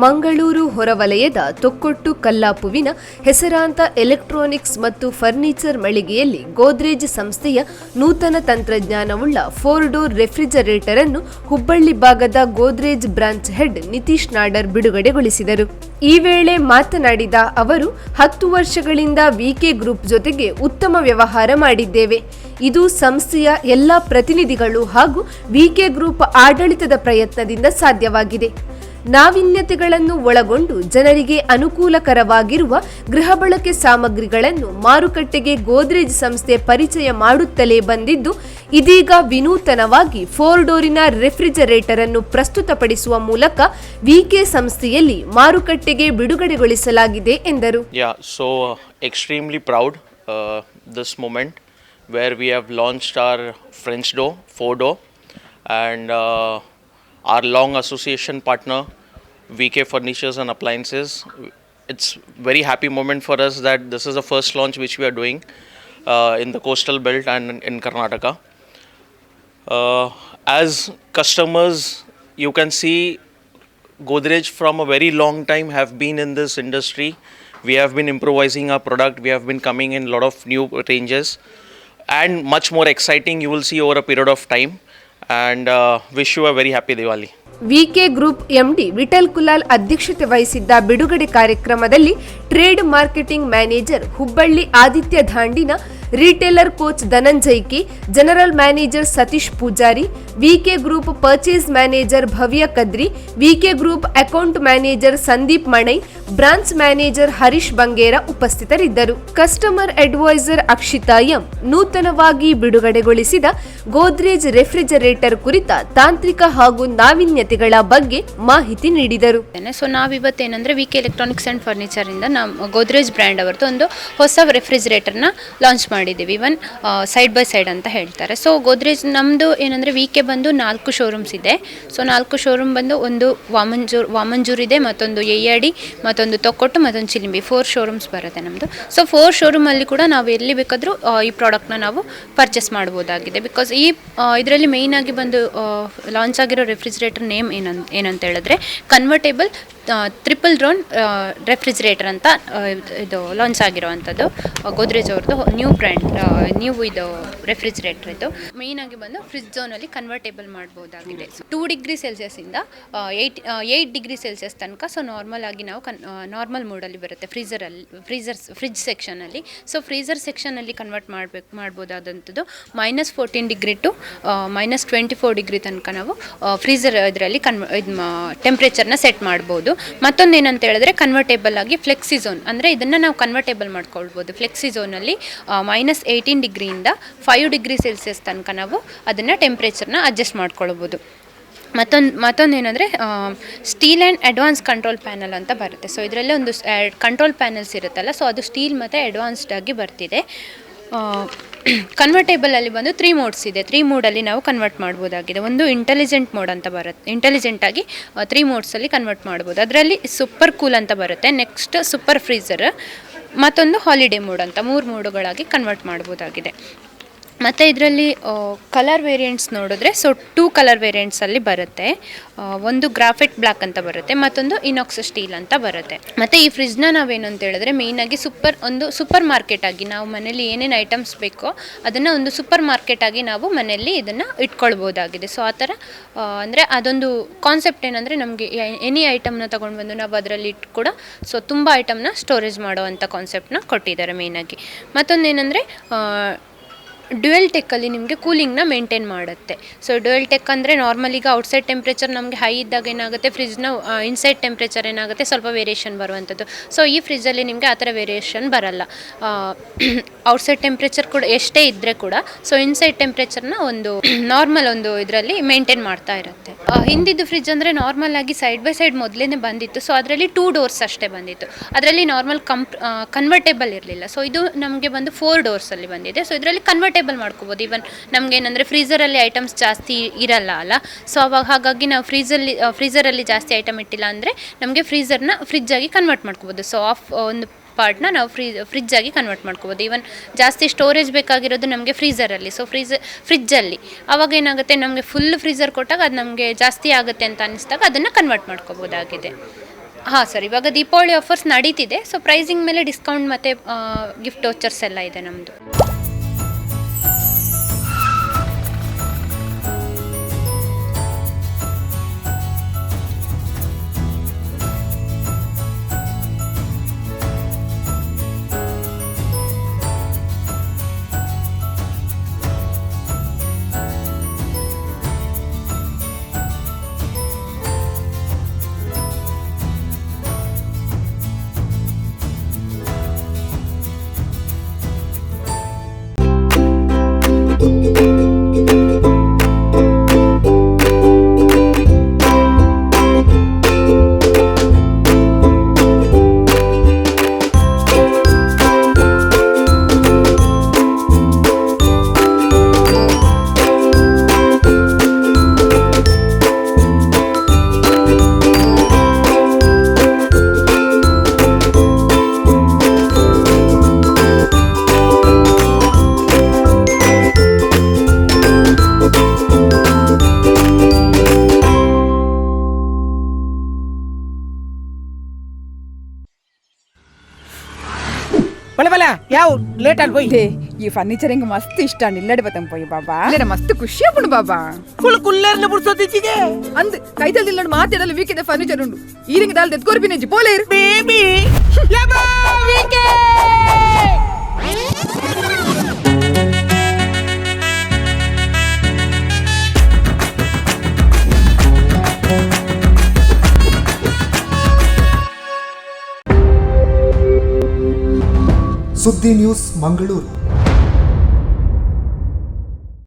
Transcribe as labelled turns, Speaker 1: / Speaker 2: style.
Speaker 1: ಮಂಗಳೂರು ಹೊರವಲಯದ ತೊಕ್ಕೊಟ್ಟು ಕಲ್ಲಾಪುವಿನ ಹೆಸರಾಂತ ಎಲೆಕ್ಟ್ರಾನಿಕ್ಸ್ ಮತ್ತು ಫರ್ನಿಚರ್ ಮಳಿಗೆಯಲ್ಲಿ ಗೋದ್ರೇಜ್ ಸಂಸ್ಥೆಯ ನೂತನ ತಂತ್ರಜ್ಞಾನವುಳ್ಳ 4 ಡೋರ್ ರೆಫ್ರಿಜರೇಟರ್ ಅನ್ನು ಹುಬ್ಬಳ್ಳಿ ಭಾಗದ ಗೋದ್ರೇಜ್ ಬ್ರಾಂಚ್ ಹೆಡ್ ನಿತೀಶ್ ನಾಡರ್ ಬಿಡುಗಡೆಗೊಳಿಸಿದರು. ಈ ವೇಳೆ ಮಾತನಾಡಿದ ಅವರು 10 ವರ್ಷಗಳಿಂದ ವಿಕೆ ಗ್ರೂಪ್ ಜೊತೆಗೆ ಉತ್ತಮ ವ್ಯವಹಾರ ಮಾಡಿದ್ದೇವೆ. ಇದು ಸಂಸ್ಥೆಯ ಎಲ್ಲ ಪ್ರತಿನಿಧಿಗಳು ಹಾಗೂ ವಿಕೆ ಗ್ರೂಪ್ ಆಡಳಿತದ ಪ್ರಯತ್ನದಿಂದ ಸಾಧ್ಯವಾಗಿದೆ. ನಾವೀನ್ಯತೆಗಳನ್ನು ಒಳಗೊಂಡು ಜನರಿಗೆ ಅನುಕೂಲಕರವಾಗಿರುವ ಗೃಹ ಬಳಕೆ ಸಾಮಗ್ರಿಗಳನ್ನು ಮಾರುಕಟ್ಟೆಗೆ ಗೋದ್ರೇಜ್ ಸಂಸ್ಥೆ ಪರಿಚಯ ಮಾಡುತ್ತಲೇ ಬಂದಿದ್ದು, ಇದೀಗ ವಿನೂತನವಾಗಿ 4 ಡೋರಿನ ರೆಫ್ರಿಜರೇಟರ್ ಅನ್ನು ಪ್ರಸ್ತುತಪಡಿಸುವ ಮೂಲಕ ವಿಕೆ ಸಂಸ್ಥೆಯಲ್ಲಿ ಮಾರುಕಟ್ಟೆಗೆ ಬಿಡುಗಡೆಗೊಳಿಸಲಾಗಿದೆ ಎಂದರು.
Speaker 2: So extremely proud this moment where we have launched our French door 4 door and our long association partner VK Furnitures and Appliances. It's very happy moment for us that this is the first launch which we are doing in the coastal belt and in Karnataka. As customers, you can see Godrej from a very long time have been in this industry. We have been improvising our product. We have been coming in a lot of new ranges and much more exciting you will see over a period of time. And wish you a very happy Diwali.
Speaker 1: VK group MD Vittal Kulal ಅಧ್ಯಕ್ಷತೆ ವಹಿಸಿದ್ದ ಬಿಡುಗಡೆ ಕಾರ್ಯಕ್ರಮದಲ್ಲಿ trade marketing manager Hubballi Aditya ಧಾಂಡಿನ, retailer coach ಧನಂಜಯ್ಕಿ, general manager Satish Pujari, VK group purchase manager Bhavya Kadri, VK group account manager Sandeep Manai, branch manager Harish Bangera ಉಪಸ್ಥಿತರಿದ್ದರು. Customer adviser Akshita M ನೂತನವಾಗಿ ಬಿಡುಗಡೆಗೊಳಿಸಿದ Godrej refrigerator ಕುರಿತ ತಾಂತ್ರಿಕ ಹಾಗೂ ನಾವೀನ್ಯತೆಗಳ ಬಗ್ಗೆ ಮಾಹಿತಿ ನೀಡಿದರು.
Speaker 3: ಸೊ ನಾವಿವತ್ತೇನಂದ್ರೆ ವಿಕೆ ಎಲೆಕ್ಟ್ರಾನಿಕ್ಸ್ ಅಂಡ್ ಫರ್ನಿಚರ್ ಇಂದ ನಾವು ಗೋದ್ರೇಜ್ ಬ್ರ್ಯಾಂಡ್ ಅವರದ್ದು ಒಂದು ಹೊಸ ರೆಫ್ರಿಜರೇಟರ್ನ ಲಾಂಚ್ ಮಾಡಿದ್ದೀವಿ. ಇವನ್ ಸೈಡ್ ಬೈ ಸೈಡ್ ಅಂತ ಹೇಳ್ತಾರೆ. ಸೊ ಗೋದ್ರೇಜ್ ನಮ್ಮದು ಏನಂದರೆ ವಿಕೆ ಬಂದು 4 ಶೋರೂಮ್ಸ್ ಇದೆ. ಸೊ 4 ಶೋರೂಮ್ ಬಂದು ಒಂದು ವಾಮಂಜೂರ್ ಇದೆ, ಮತ್ತೊಂದು ಎಯ್ಯಾಡಿ, ಮತ್ತೊಂದು ತೊಕ್ಕೊಟ್ಟು, ಮತ್ತೊಂದು ಚಿಲಿಂಬಿ, 4 ಶೋರೂಮ್ಸ್ ಬರುತ್ತೆ ನಮ್ಮದು. ಸೊ 4 ಶೋರೂಮಲ್ಲಿ ಕೂಡ ನಾವು ಎಲ್ಲಿ ಬೇಕಾದರೂ ಈ ಪ್ರಾಡಕ್ಟ್ನ ನಾವು ಪರ್ಚೇಸ್ ಮಾಡ್ಬೋದಾಗಿದೆ. ಬಿಕಾಸ್ ಈ ಇದರಲ್ಲಿ ಮೇಯ್ನಾಗಿ ಬಂದು ಲಾಂಚ್ ಆಗಿರೋ ರೆಫ್ರಿಜರೇಟರ್ ನೇಮ್ ಏನಂತ ಹೇಳಿದ್ರೆ ಕನ್ವರ್ಟೇಬಲ್ ಟ್ರಿಪಲ್ ಡ್ರೋನ್ ರೆಫ್ರಿಜರೇಟರ್ ಅಂತ ಇದು ಲಾಂಚ್ ಆಗಿರೋವಂಥದ್ದು ಗೋದ್ರೇಜ್ ಅವ್ರದ್ದು ನ್ಯೂ ಬ್ರ್ಯಾಂಡ್, ನ್ಯೂ ಇದು ರೆಫ್ರಿಜರೇಟರ್. ಇದು ಮೇಯ್ನಾಗಿ ಬಂದು ಫ್ರಿಜ್ ಝೋನಲ್ಲಿ ಕನ್ವರ್ಟೇಬಲ್ ಮಾಡ್ಬೋದಾಗಿದೆ. 2 ಡಿಗ್ರಿ ಸೆಲ್ಸಿಯಸ್ಸಿಂದ 8 ಡಿಗ್ರಿ ಸೆಲ್ಸಿಯಸ್ ತನಕ. ಸೊ ನಾರ್ಮಲ್ ಆಗಿ ನಾವು ನಾರ್ಮಲ್ ಮೋಡಲ್ಲಿ ಬರುತ್ತೆ ಫ್ರಿಜ್ ಸೆಕ್ಷನಲ್ಲಿ. ಸೊ ಫ್ರೀಜರ್ ಸೆಕ್ಷನಲ್ಲಿ ಕನ್ವರ್ಟ್ ಮಾಡ್ಬೋದಾದಂಥದ್ದು -14 ಡಿಗ್ರಿ ಟು -24 ಡಿಗ್ರಿ ತನಕ ನಾವು ಫ್ರೀಜರ್ ಇದರಲ್ಲಿ ಟೆಂಪ್ರೇಚರ್ನ ಸೆಟ್ ಮಾಡ್ಬೋದು. ಮತ್ತೊಂದು ಏನಂತ ಹೇಳಿದ್ರೆ ಕನ್ವರ್ಟೇಬಲ್ ಆಗಿ ಫ್ಲೆಕ್ಸಿ ಝೋನ್, ಅಂದರೆ ಇದನ್ನು ನಾವು ಕನ್ವರ್ಟೇಬಲ್ ಮಾಡ್ಕೊಳ್ಬೋದು. ಫ್ಲೆಕ್ಸಿ ಝೋನಲ್ಲಿ -18 ಡಿಗ್ರಿಯಿಂದ 5 ಡಿಗ್ರಿ ಸೆಲ್ಸಿಯಸ್ ತನಕ ನಾವು ಅದನ್ನು ಟೆಂಪ್ರೇಚರ್ನ ಅಡ್ಜಸ್ಟ್ ಮಾಡ್ಕೊಳ್ಬೋದು. ಮತ್ತೊಂದು ಏನಂದರೆ steel and advance control panel ಅಂತ ಬರುತ್ತೆ. ಸೊ ಇದರಲ್ಲೇ ಒಂದು ಕಂಟ್ರೋಲ್ ಪ್ಯಾನಲ್ಸ್ ಇರುತ್ತಲ್ಲ, ಸೊ ಅದು ಸ್ಟೀಲ್ ಮತ್ತು ಅಡ್ವಾನ್ಸ್ಡ್ ಆಗಿ ಬರ್ತಿದೆ. ಕನ್ವರ್ಟೇಬಲಲ್ಲಿ ಬಂದು 3 ಮೋಡ್ಸ್ ಇದೆ. 3 ಮೋಡಲ್ಲಿ ನಾವು ಕನ್ವರ್ಟ್ ಮಾಡ್ಬೋದಾಗಿದೆ. ಒಂದು ಇಂಟೆಲಿಜೆಂಟ್ ಮೋಡ್ ಅಂತ ಬರುತ್ತೆ, ಇಂಟೆಲಿಜೆಂಟಾಗಿ 3 ಮೋಡ್ಸಲ್ಲಿ ಕನ್ವರ್ಟ್ ಮಾಡ್ಬೋದು. ಅದರಲ್ಲಿ ಸೂಪರ್ ಕೂಲ್ ಅಂತ ಬರುತ್ತೆ, ನೆಕ್ಸ್ಟ್ ಸೂಪರ್ ಫ್ರೀಸರ್, ಮತ್ತೊಂದು ಹಾಲಿಡೇ ಮೋಡ್ ಅಂತ 3 ಮೋಡುಗಳಾಗಿ ಕನ್ವರ್ಟ್ ಮಾಡ್ಬೋದಾಗಿದೆ. ಮತ್ತು ಇದರಲ್ಲಿ ಕಲರ್ ವೇರಿಯಂಟ್ಸ್ ನೋಡಿದ್ರೆ ಸೊ 2 ಕಲರ್ ವೇರಿಯಂಟ್ಸಲ್ಲಿ ಬರುತ್ತೆ. ಒಂದು ಗ್ರಾಫೈಟ್ ಬ್ಲ್ಯಾಕ್ ಅಂತ ಬರುತ್ತೆ, ಮತ್ತೊಂದು ಇನಾಕ್ಸ್ ಸ್ಟೀಲ್ ಅಂತ ಬರುತ್ತೆ. ಮತ್ತು ಈ ಫ್ರಿಜ್ನ ನಾವೇನಂತ ಹೇಳಿದ್ರೆ ಮೇಯ್ನಾಗಿ ಸೂಪರ್ ಮಾರ್ಕೆಟ್ ಆಗಿ ನಾವು ಮನೇಲಿ ಏನೇನು ಐಟಮ್ಸ್ ಬೇಕೋ ಅದನ್ನು ಒಂದು ಸೂಪರ್ ಮಾರ್ಕೆಟ್ ಆಗಿ ನಾವು ಮನೆಯಲ್ಲಿ ಇದನ್ನು ಇಟ್ಕೊಳ್ಬೋದಾಗಿದೆ. ಸೊ ಆ ಥರ ಅಂದರೆ ಅದೊಂದು ಕಾನ್ಸೆಪ್ಟ್ ಏನಂದರೆ ನಮಗೆ ಎನಿ ಐಟಮ್ನ ತೊಗೊಂಡು ಬಂದು ನಾವು ಅದರಲ್ಲಿ ಇಟ್ಟು ಕೂಡ ಸೊ ತುಂಬ ಐಟಮ್ನ ಸ್ಟೋರೇಜ್ ಮಾಡೋ ಅಂಥ ಕಾನ್ಸೆಪ್ಟನ್ನ ಕೊಟ್ಟಿದ್ದಾರೆ ಮೇಯ್ನಾಗಿ. ಮತ್ತೊಂದು ಏನಂದರೆ ಡ್ಯುಯಲ್ ಟೆಕ್ಕಲ್ಲಿ ನಿಮಗೆ ಕೂಲಿಂಗ್ನ ಮೇಂಟೈನ್ ಮಾಡುತ್ತೆ. ಸೊ ಡ್ಯುಯಲ್ ಟೆಕ್ ಅಂದರೆ ನಾರ್ಮಲ್ ಈಗ ಔಟ್ಸೈಡ್ ಟೆಂಪ್ರೇಚರ್ ನಮಗೆ ಹೈ ಇದ್ದಾಗ ಏನಾಗುತ್ತೆ, ಫ್ರಿಜ್ನ ಇನ್ಸೈಡ್ ಟೆಂಪ್ರೇಚರ್ ಏನಾಗುತ್ತೆ ಸ್ವಲ್ಪ ವೇರಿಯೇಷನ್ ಬರುವಂಥದ್ದು. ಸೊ ಈ ಫ್ರಿಜ್ಜಲ್ಲಿ ನಿಮಗೆ ಆ ಥರ ವೇರಿಯೇಷನ್ ಬರಲ್ಲ. ಔಟ್ಸೈಡ್ ಟೆಂಪ್ರೇಚರ್ ಕೂಡ ಎಷ್ಟೇ ಇದ್ದರೆ ಕೂಡ ಸೊ ಇನ್ಸೈಡ್ ಟೆಂಪ್ರೇಚರ್ನ ಒಂದು ನಾರ್ಮಲ್ ಒಂದು ಇದರಲ್ಲಿ ಮೇಂಟೈನ್ ಮಾಡ್ತಾ ಇರುತ್ತೆ. ಹಿಂದಿದ್ದು ಫ್ರಿಜ್ ಅಂದರೆ ನಾರ್ಮಲ್ ಆಗಿ ಸೈಡ್ ಬೈ ಸೈಡ್ ಮೊದಲೇ ಬಂದಿತ್ತು. ಸೊ ಅದರಲ್ಲಿ 2 ಡೋರ್ಸ್ ಅಷ್ಟೇ ಬಂದಿತ್ತು, ಅದರಲ್ಲಿ ನಾರ್ಮಲ್ ಕನ್ವರ್ಟೇಬಲ್ ಇರಲಿಲ್ಲ. ಸೊ ಇದು ನಮಗೆ ಬಂದು 4 ಡೋರ್ಸಲ್ಲಿ ಬಂದಿದೆ. ಸೊ ಇದರಲ್ಲಿ ಕನ್ವರ್ಟೇಬಲ್ ಮಾಡ್ಕೋಬೋದು. ಈವನ್ ನಮ್ಗೆ ಏನಂದರೆ ಫ್ರೀಝರಲ್ಲಿ ಐಟಮ್ಸ್ ಜಾಸ್ತಿ ಇರಲ್ಲ ಅಲ್ಲ, ಸೊ ಅವಾಗ ಹಾಗಾಗಿ ನಾವು ಫ್ರೀಝರಲ್ಲಿ ಜಾಸ್ತಿ ಐಟಮ್ ಇಟ್ಟಿಲ್ಲ ಅಂದರೆ ನಮಗೆ ಫ್ರೀಝರ್ನ ಫ್ರಿಜ್ಜಾಗಿ ಕನ್ವರ್ಟ್ ಮಾಡ್ಕೋಬೋದು. ಸೊ ಒಂದು ಪಾರ್ಟ್ನ ನಾವು ಫ್ರಿಜ್ಜಾಗಿ ಕನ್ವರ್ಟ್ ಮಾಡ್ಕೋಬೋದು. ಈವನ್ ಜಾಸ್ತಿ ಸ್ಟೋರೇಜ್ ಬೇಕಾಗಿರೋದು ನಮಗೆ ಫ್ರೀಝರಲ್ಲಿ, ಸೊ ಫ್ರಿಜ್ಜಲ್ಲಿ ಆವಾಗ ಏನಾಗುತ್ತೆ ನಮಗೆ ಫುಲ್ ಫ್ರೀಝರ್ ಕೊಟ್ಟಾಗ ಅದು ನಮಗೆ ಜಾಸ್ತಿ ಆಗುತ್ತೆ ಅಂತ ಅನ್ನಿಸ್ದಾಗ ಅದನ್ನು ಕನ್ವರ್ಟ್ ಮಾಡ್ಕೋಬೋದಾಗಿದೆ. ಹಾಂ ಸರ್, ಇವಾಗ ದೀಪಾವಳಿ ಆಫರ್ಸ್ ನಡೀತಿದೆ. ಸೊ ಪ್ರೈಸಿಂಗ್ ಮೇಲೆ ಡಿಸ್ಕೌಂಟ್ ಮತ್ತು ಗಿಫ್ಟ್ ವೋಚರ್ಸ್ ಎಲ್ಲ ಇದೆ ನಮ್ಮದು.
Speaker 4: ಯಾವ ಲೇಟ್ ಅಲ್ಲಿ పోయి
Speaker 5: ఈ ఫర్నిచర్ ఇంక మస్తు ఇష్టాన్ని ఇల్లడిపోతాం పోయి బాబా లేరా మస్తు ಖುಷಿ ಆಗ್ಬಿಡು ಬಾಬಾ
Speaker 4: ಫುಲ್ ಕುಲ್ಲರ್ನ ಬುಡ್ಸೋದಿಚ್ಚಿಗೆ
Speaker 5: ಅಂದ್ ಕೈತಲ್ ಇಲ್ಲಡ್ ಮಾತಾಡಲು ವೀಕಿದೆ ಫರ್ನಿಚರ್ ಉಂಡು ಈರಿಂಗ ದಾಲ್ ದೆತ್ಕೋರ್ ಬಿನೆಜಿ ಪೋಲೇರ್
Speaker 4: ಬೇಬಿ ಯಬಾ ವೀಕೆ
Speaker 6: ಸುದ್ದಿ ನ್ಯೂಸ್ ಮಂಗಳೂರು.